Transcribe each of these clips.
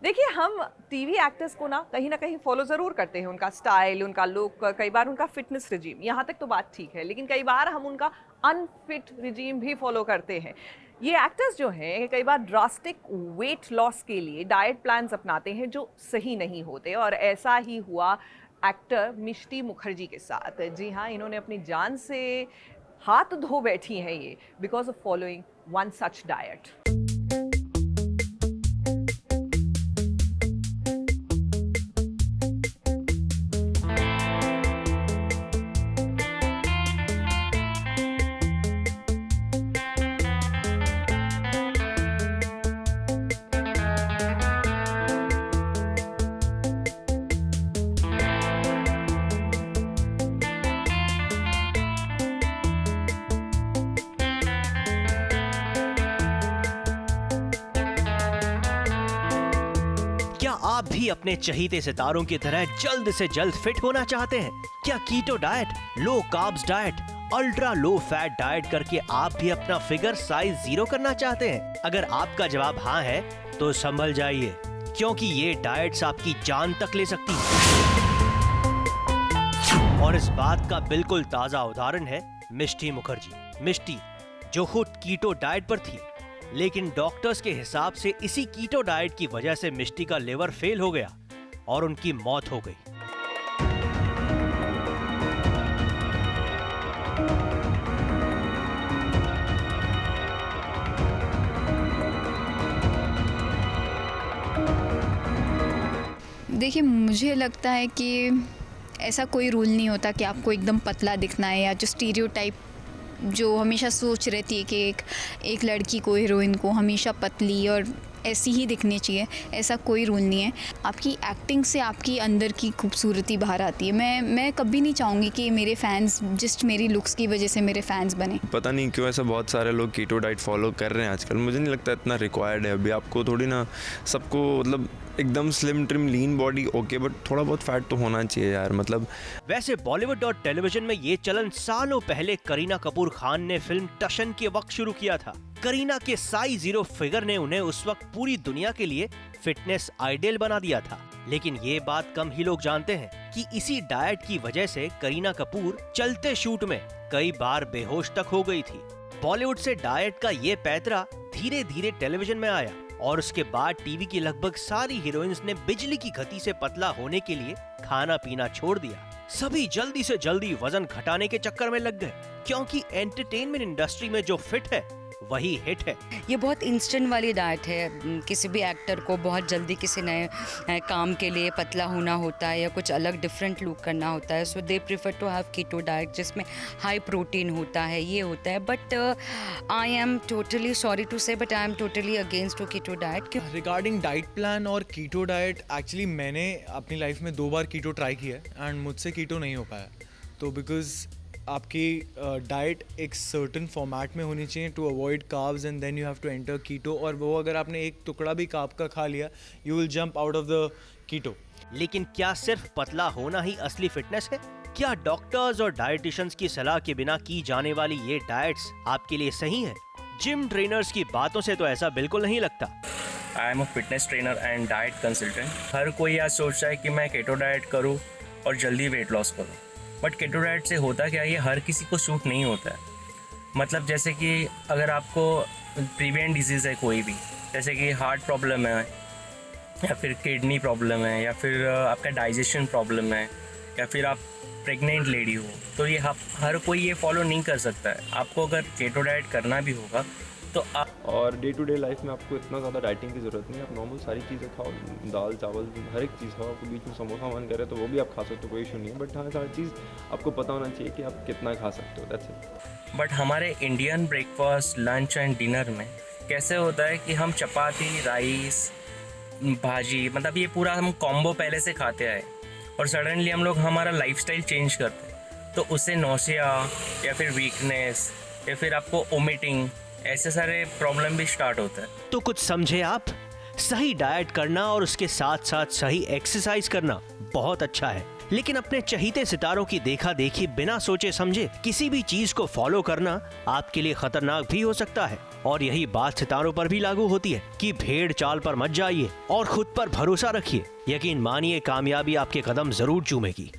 देखिए, हम TV actors को ना कहीं फॉलो ज़रूर करते हैं, उनका स्टाइल, उनका लुक, कई बार उनका फिटनेस रिजीम, यहाँ तक तो बात ठीक है, लेकिन कई बार हम उनका अनफिट रिजीम भी फॉलो करते हैं। ये एक्टर्स जो हैं कई बार ड्रास्टिक वेट लॉस के लिए डाइट प्लान्स अपनाते हैं जो सही नहीं होते, और ऐसा ही हुआ एक्टर मिष्टी मुखर्जी के साथ। जी हाँ, इन्होंने अपनी जान से हाथ धो बैठी हैं ये, because of following one such diet. क्या आप भी अपने चहीते सितारों की तरह जल्द से जल्द फिट होना चाहते हैं? क्या keto diet, low carbs diet, ultra low fat diet करके आप भी अपना फिगर साइज 0 करना चाहते हैं? अगर आपका जवाब हाँ है तो संभल जाइए, क्योंकि ये डाइट्स आपकी जान तक ले सकती है। और इस बात का बिल्कुल ताजा उदाहरण है मिष्टी मुखर्जी। मिष्टी जो खुद कीटो डाइट पर थी, लेकिन डॉक्टर्स के हिसाब से इसी कीटो डाइट की वजह से मिष्टी का लिवर फेल हो गया और उनकी मौत हो गई। देखिए, मुझे लगता है कि ऐसा कोई रूल नहीं होता कि आपको एकदम पतला दिखना है, या जो स्टीरियोटाइप जो हमेशा सोच रहती है कि एक लड़की को, हीरोइन को हमेशा पतली और ऐसी ही दिखनी चाहिए, ऐसा कोई रूल नहीं है। आपकी एक्टिंग से आपकी अंदर की खूबसूरती बाहर आती है। मैं कभी नहीं चाहूँगी कि मेरे फैंस जस्ट मेरी लुक्स की वजह से मेरे फैंस बने। पता नहीं क्यों ऐसा बहुत सारे लोग कीटो डाइट फॉलो कर रहे हैं आजकल। मुझे नहीं लगता इतना रिक्वायर्ड है अभी। आपको थोड़ी ना सबको मतलब एकदम slim trim lean body okay, but थोड़ा बहुत फैट तो होना चाहिए यार। मतलब वैसे बॉलीवुड और टेलीविजन में ये चलन सालों पहले करीना कपूर खान ने फिल्म टशन के वक्त शुरू किया था। करीना के साइज 0 फिगर ने उन्हें उस वक्त पूरी दुनिया के लिए फिटनेस आइडियल बना दिया था। लेकिन ये बात कम ही लोग जानते हैं कि इसी डाइट की वजह से करीना कपूर चलते शूट में कई बार बेहोश तक हो गई थी। बॉलीवुड से डाइट का ये पैतरा धीरे धीरे टेलीविजन में आया, और उसके बाद टीवी की लगभग सारी हीरोइंस ने बिजली की गति से पतला होने के लिए खाना पीना छोड़ दिया। सभी जल्दी से जल्दी वजन घटाने के चक्कर में लग गए, क्योंकि एंटरटेनमेंट इंडस्ट्री में जो फिट है वही हिट है। ये बहुत इंस्टेंट वाली डाइट है। किसी भी एक्टर को बहुत जल्दी किसी नए काम के लिए पतला होना होता है या कुछ अलग डिफरेंट लुक करना होता है, so they prefer to have keto diet जिसमें हाई प्रोटीन होता है, ये होता है। But I am totally sorry to say, but I am totally against to keto diet. Regarding diet plan और कीटो डाइट, एक्चुअली मैंने अपनी लाइफ में 2 बार कीटो ट्राई किया है एंड मुझसे कीटो नहीं हो पाया। तो बिकॉज आपकी डाइट एक सर्टन फॉर्मेट में होनी चाहिए to avoid carbs, and then you have to enter keto. और वो अगर आपने एक टुकड़ा भी कार्ब का खा लिया, you will jump out of the keto. लेकिन क्या सिर्फ पतला होना ही असली फिटनेस है? क्या डॉक्टर्स और डाइटिशियंस की सलाह के बिना की जाने वाली ये डाइट्स आपके लिए सही है? जिम ट्रेनर्स की बातों से तो ऐसा बिल्कुल नहीं लगता। I am a fitness trainer and diet consultant. हर कोई आज सोचता है कि मैं कीटो डाइट करूं और जल्दी वेट लॉस करूं, बट कीटो डाइट से होता क्या है, ये हर किसी को सूट नहीं होता है। मतलब जैसे कि अगर आपको प्रीवियंट डिजीज़ है कोई भी, जैसे कि हार्ट प्रॉब्लम है, या फिर किडनी प्रॉब्लम है, या फिर आपका डाइजेशन प्रॉब्लम है, या फिर आप प्रेग्नेंट लेडी हो, तो ये हर कोई ये फॉलो नहीं कर सकता है। आपको अगर कीटो डाइट करना भी होगा तो आप, और डे टू डे लाइफ में आपको इतना ज़्यादा डाइटिंग की ज़रूरत नहीं है। आप नॉर्मल सारी चीज़ें खाओ, दाल चावल हर एक चीज़ खाओ। आपको बीच में समोसा मन करे तो वो भी आप खा सकते हो, कोई इशू नहीं है। बट हाँ, हर चीज़ आपको पता होना चाहिए कि आप कितना खा सकते हो, दैट्स इट। बट हमारे Indian breakfast, lunch and dinner में कैसे होता है कि हम चपाती, राइस, भाजी, मतलब ये पूरा हम कॉम्बो पहले से खाते आए, और सडनली हम लोग हमारा लाइफस्टाइल चेंज करते हैं, तो उससे नौसिया या फिर वीकनेस या फिर आपको वोमिटिंग, ऐसे सारे प्रॉब्लम भी स्टार्ट होता है। तो कुछ समझे आप? सही डाइट करना और उसके साथ साथ सही एक्सरसाइज करना बहुत अच्छा है, लेकिन अपने चहीते सितारों की देखा देखी बिना सोचे समझे किसी भी चीज को फॉलो करना आपके लिए खतरनाक भी हो सकता है। और यही बात सितारों पर भी लागू होती है कि भेड़ चाल पर मत जाइए और खुद पर भरोसा रखिए। यकीन मानिए कामयाबी आपके कदम जरूर चूमेगी।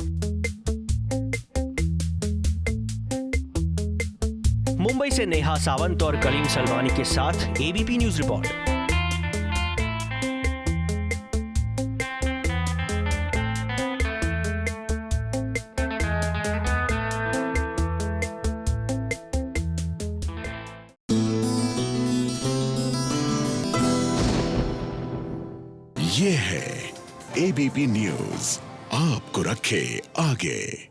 मुंबई से नेहा सावंत और करीम सलमानी के साथ एबीपी न्यूज रिपोर्ट। ये है एबीपी न्यूज, आपको रखे आगे।